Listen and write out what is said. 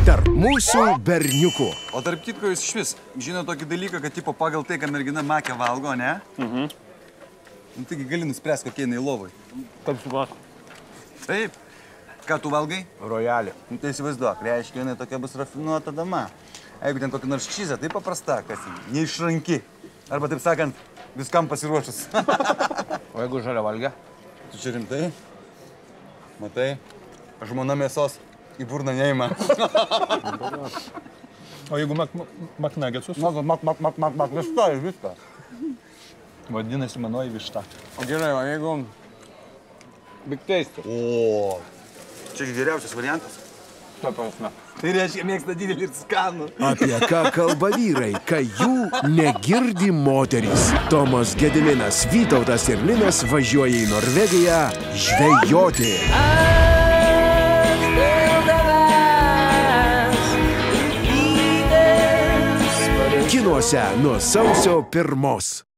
tarp mūsų berniukų. O tarp kitko jūs išvis žino tokį dalyką, kad tipo pagal tai, ką mergina makę valgo, ne? Nu, taigi gali nuspręsti, kokie jinai lovai. Kaip supras? Taip. Ką tu valgai? Rojalį. Nu, tai įsivaizduok, reiškia, jinai tokia bus rafinuota dama. Jeigu ten kokį nors čizą, tai paprasta, kas neišranki. Arba, taip sakant, viskam pasiruošus. O jeigu žalia valgia? Tu čia rimtai? Matai, žmona mėsos į burną neima. O jeigu maknagėsus? Viską. Vadinasi, manoji višta. O gerai, o jeigu bigteisti? O, čia geriausias variantas. Ta prasme. Tai reiškia, mėgsta didelį ir skanų. Apie ką kalba vyrai, kai jų negirdi moterys. Tomas Gediminas, Vytautas ir Linas važiuoja į Norvegiją žvejoti. Kinuose nuo sausio 1.